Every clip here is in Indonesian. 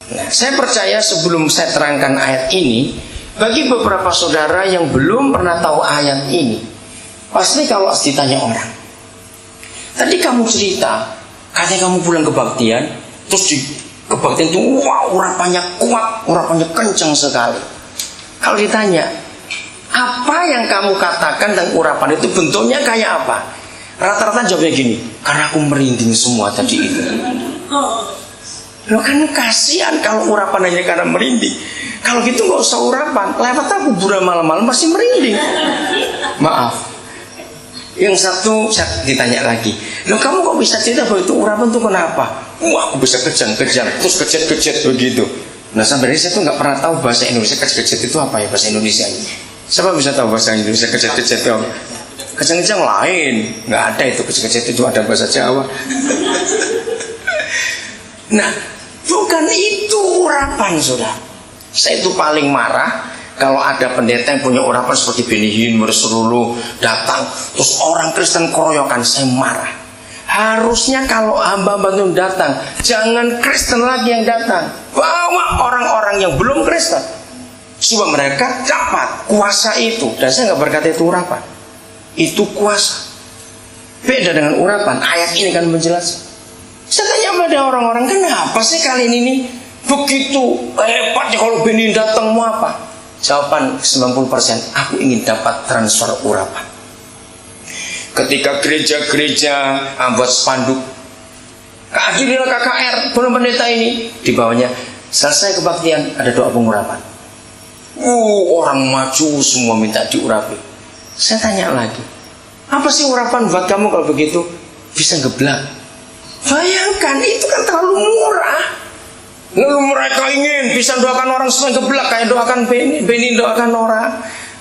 Nah, saya percaya sebelum saya terangkan ayat ini, bagi beberapa saudara yang belum pernah tahu ayat ini, pasti kalau ditanya orang, tadi kamu cerita, katanya kamu pulang kebaktian, terus di kebaktian itu, wah, urapannya kuat, urapannya kencang sekali. Kalau ditanya, apa yang kamu katakan dan urapan itu bentuknya kayak apa? Rata-rata jawabnya gini, karena aku merinding semua tadi itu. Lo kan kasihan kalau urapan hanya karena merinding. Kalau gitu nggak usah urapan. Lewat aku buram malam-malam masih merinding. Maaf. Yang satu saya ditanya lagi, lo kamu kok bisa cerita bahwa itu urapan tuh kenapa? Wah, aku bisa kejang-kejang, terus kejet-kejet begitu. Nah, sampai ini saya tuh nggak pernah tahu bahasa Indonesia kejet-kejet itu apa ya, bahasa Indonesia ini. Siapa bisa tahu bahasa Indonesia kejet-kejet itu apa? Kejang-kejang lain, nggak ada itu kejet-kejet itu, ada bahasa Jawa. Nah, bukan itu urapan, saudara. Saya itu paling marah kalau ada pendeta yang punya urapan seperti Benny Hinn, Merserulu datang, terus orang Kristen keroyokan, saya marah. Harusnya kalau hamba-hamba itu datang, jangan Kristen lagi yang datang, bawa orang-orang yang belum Kristen, supaya mereka dapat kuasa itu. Dan saya nggak berkata itu urapan, itu kuasa. Beda dengan urapan. Ayat ini kan menjelaskan. Saya tanya pada orang-orang, kenapa sih kalian ini begitu hebatnya kalau Benny datang mau apa? Jawaban 90%, aku ingin dapat transfer urapan. Ketika gereja-gereja buat spanduk, kehadiran KKR, pendeta ini, di bawahnya, selesai kebaktian, ada doa pengurapan. Orang maju semua minta diurapi. Saya tanya lagi, apa sih urapan buat kamu kalau begitu? Bisa geblak. Bayangkan, itu kan terlalu murah. Lalu mereka ingin bisa doakan orang supaya geblak, kayak doakan Benny doakan orang.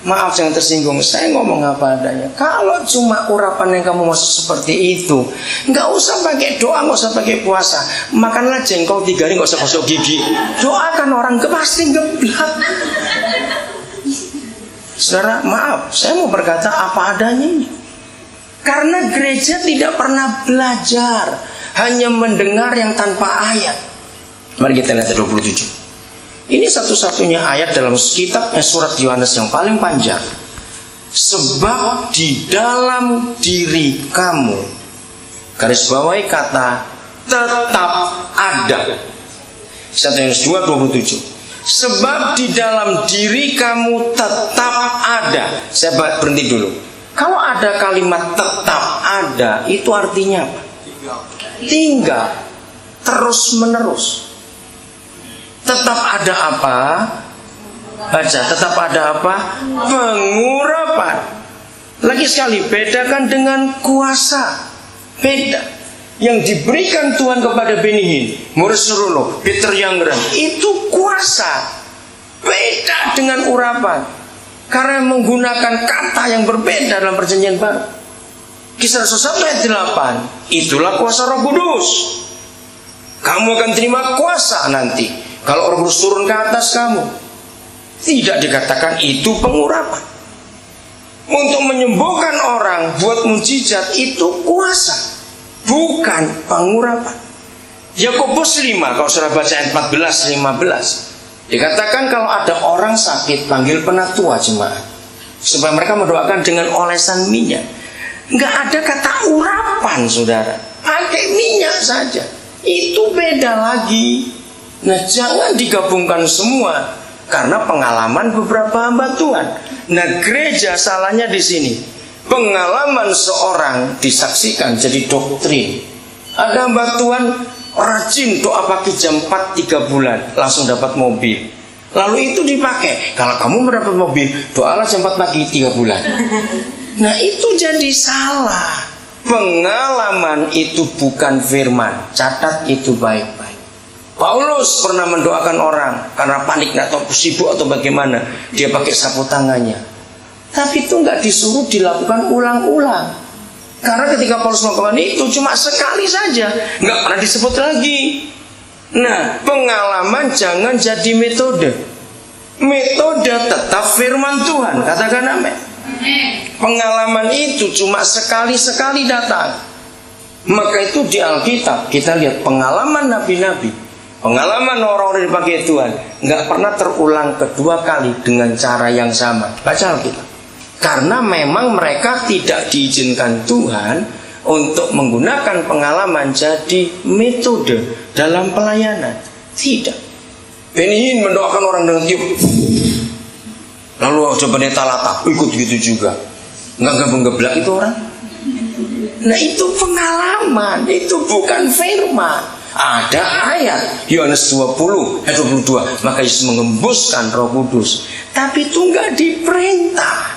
Maaf, jangan tersinggung, saya ngomong apa adanya. Kalau cuma urapan yang kamu maksud seperti itu, nggak usah pakai doa, nggak usah pakai puasa. Makanlah jengkol 3 hari, nggak usah gosok gigi. Doakan orang, pasti geblak. Saudara, maaf, saya mau berkata apa adanya. Karena gereja tidak pernah belajar, hanya mendengar yang tanpa ayat. Mari kita lihat 27. Ini satu-satunya ayat dalam kitab surat Yohanes yang paling panjang. Sebab di dalam diri kamu, garis bawahi kata tetap ada. 1 Yohanes 2:27. Sebab di dalam diri kamu tetap ada. Saya berhenti dulu. Kalau ada kalimat tetap ada, itu artinya apa? Tinggal terus menerus. Tetap ada apa? Baca, tetap ada apa? Pengurapan. Lagi sekali, bedakan dengan kuasa. Beda. Yang diberikan Tuhan kepada Benny Hinn, Merserulu, Peter Youngren, itu kuasa. Beda dengan urapan. Karena menggunakan kata yang berbeda dalam perjanjian baru. Kisah Rasul 1 ayat 8. Itulah kuasa Roh Kudus. Kamu akan terima kuasa nanti kalau Roh Kudus turun ke atas kamu. Tidak dikatakan itu pengurapan. Untuk menyembuhkan orang, buat mujizat, itu kuasa, bukan pengurapan. Yakobus 5, kalau sudah baca ayat 14-15, dikatakan kalau ada orang sakit, panggil penatua jemaat, supaya mereka mendoakan dengan olesan minyak. Nggak ada kata urapan, saudara. Pakai minyak saja. Itu beda lagi. Nah, jangan digabungkan semua, karena pengalaman beberapa hamba Tuhan. Nah, gereja salahnya di sini. Pengalaman seorang disaksikan jadi doktrin. Ada hamba Tuhan rajin doa pagi jam 4 3 bulan, langsung dapat mobil. Lalu itu dipakai. Kalau kamu mendapat mobil, doalah jam 4 pagi 3 bulan. Nah, itu jadi salah. Pengalaman itu bukan firman. Catat itu baik-baik. Paulus pernah mendoakan orang karena panik atau sibuk atau bagaimana, dia pakai sapu tangannya. Tapi itu nggak disuruh dilakukan ulang-ulang. Karena ketika Paulus melakukan itu cuma sekali saja, nggak pernah disebut lagi. Nah, pengalaman jangan jadi metode. Metode tetap firman Tuhan. Katakan amin. Pengalaman itu cuma sekali-sekali datang. Maka itu di Alkitab kita lihat pengalaman nabi-nabi. Pengalaman orang-orang dipakai Tuhan nggak pernah terulang kedua kali dengan cara yang sama. Baca Alkitab. Karena memang mereka tidak diizinkan Tuhan untuk menggunakan pengalaman jadi metode dalam pelayanan. Tidak. Benihin mendoakan orang dengan tiup. Lalu coba pendeta latah ikut gitu juga. Nggak gebeng-geblak itu orang. Nah itu pengalaman, itu bukan firman. Ada ayat Yohanes 20 ayat 22, maka Yesus mengembuskan Roh Kudus. Tapi itu nggak diperintah.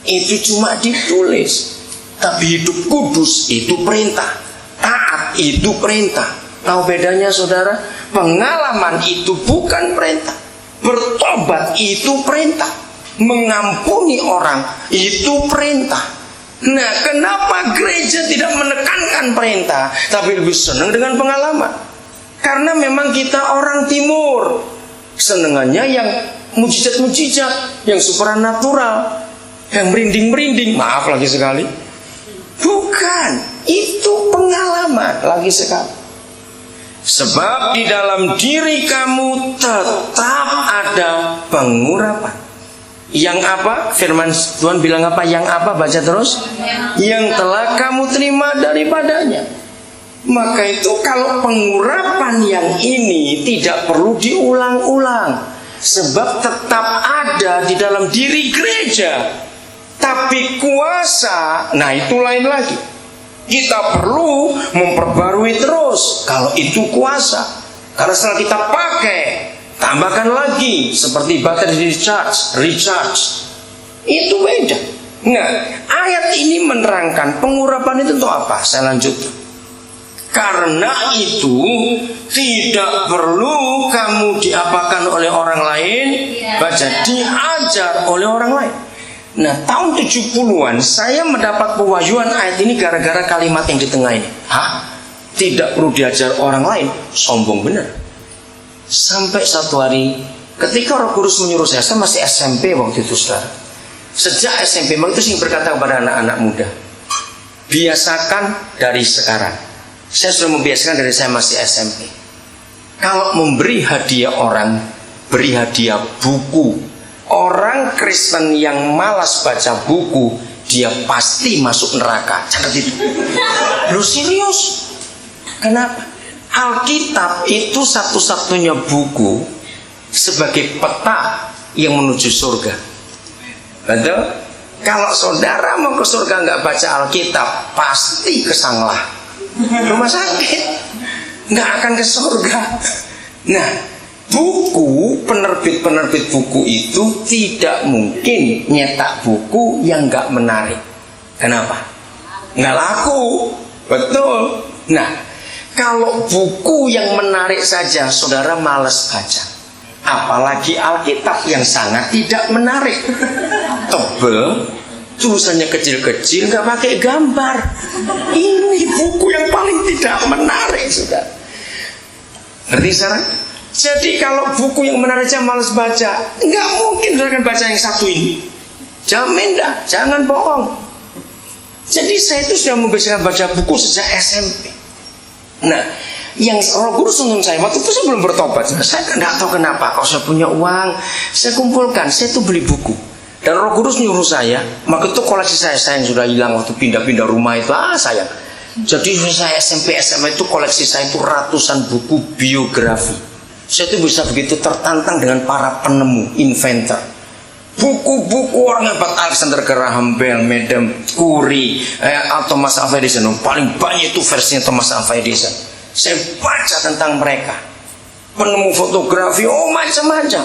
Itu cuma ditulis. Tapi hidup kudus itu perintah. Taat itu perintah. Tahu bedanya saudara? Pengalaman itu bukan perintah. Bertobat itu perintah. Mengampuni orang itu perintah. Nah, kenapa gereja tidak menekankan perintah, tapi lebih senang dengan pengalaman? Karena memang kita orang timur, senengannya yang mujizat-mujizat, yang supranatural, yang merinding-merinding. Maaf lagi sekali. Bukan, itu pengalaman lagi sekali. Sebab di dalam diri kamu tetap ada pengurapan. Yang apa? Firman Tuhan bilang apa? Yang apa? Baca terus. Yang telah kamu terima daripadanya. Maka itu kalau pengurapan yang ini tidak perlu diulang-ulang. Sebab tetap ada di dalam diri gereja. Tapi kuasa, nah itu lain lagi. Kita perlu memperbarui terus. Kalau itu kuasa. Karena setelah kita pakai, tambahkan lagi seperti baterai recharge. Itu beda. Nah, ayat ini menerangkan pengurapan itu untuk apa? Saya lanjut. Karena itu tidak perlu kamu diapakan oleh orang lain, baca diajar oleh orang lain. Nah, tahun 70-an saya mendapat pewahyuan ayat ini gara-gara kalimat yang di tengah ini. Hah? Tidak perlu diajar orang lain? Sombong benar. Sampai satu hari ketika Roh Kudus menyuruh saya masih SMP waktu itu saudara. Sejak SMP itu sih berkata kepada anak-anak muda, biasakan dari sekarang. Saya sudah membiasakan dari saya masih SMP. Kalau memberi hadiah orang, beri hadiah buku. Orang Kristen yang malas baca buku, dia pasti masuk neraka. Catat itu. Lu serius? Kenapa? Alkitab itu satu-satunya buku sebagai peta yang menuju surga. Betul? Kalau saudara mau ke surga nggak baca Alkitab, pasti ke sanglah, rumah sakit, nggak akan ke surga. Nah, buku penerbit buku itu tidak mungkin nyetak buku yang nggak menarik. Kenapa? Nggak laku, betul. Nah. Kalau buku yang menarik saja saudara malas baca, apalagi Alkitab yang sangat tidak menarik, tebel, tulisannya kecil-kecil, nggak pakai gambar. Ini buku yang paling tidak menarik, saudara. Ngerti sekarang? Jadi kalau buku yang menarik saja malas baca, nggak mungkin saudara akan baca yang satu ini. Jamin dah, jangan bohong. Jadi saya itu sudah membiasakan baca buku sejak SMP. Nah, yang Roh Kudus untuk saya waktu itu saya belum bertobat. Saya nggak tahu kenapa. Kalau saya punya uang, saya kumpulkan, saya tuh beli buku. Dan Roh Kudus nyuruh saya, maka itu koleksi saya yang sudah hilang waktu pindah-pindah rumah itu. Sayang. Jadi saya SMP SMA itu koleksi saya itu ratusan buku biografi. Saya tuh bisa begitu tertantang dengan para penemu, inventor. Buku-buku orang hebat, Alexander Graham Bell, Madame Curie, Thomas Alva Edison. Paling banyak itu versinya Thomas Alva Edison. Saya baca tentang mereka, penemu fotografi, macam-macam.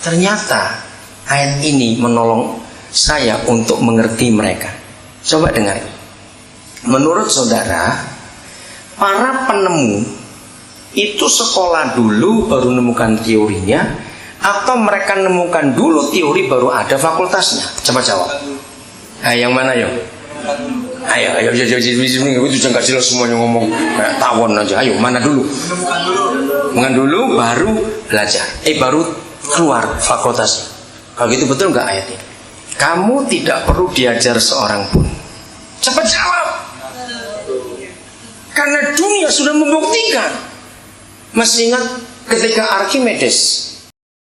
Ternyata ayat ini menolong saya untuk mengerti mereka. Coba dengar. Menurut saudara, para penemu itu sekolah dulu baru menemukan teorinya, atau mereka nemukan dulu teori baru ada fakultasnya? Coba jawab. Yang mana yo? Ayo, itu jangan jelas semuanya ngomong kayak tawon aja. Ayo, mana dulu? Nemukan dulu baru belajar. Baru keluar fakultasnya. Kalau gitu betul nggak ayat ini? Kamu tidak perlu diajar seorang pun. Cepat jawab. Karena dunia sudah membuktikan Masih ingat ketika Archimedes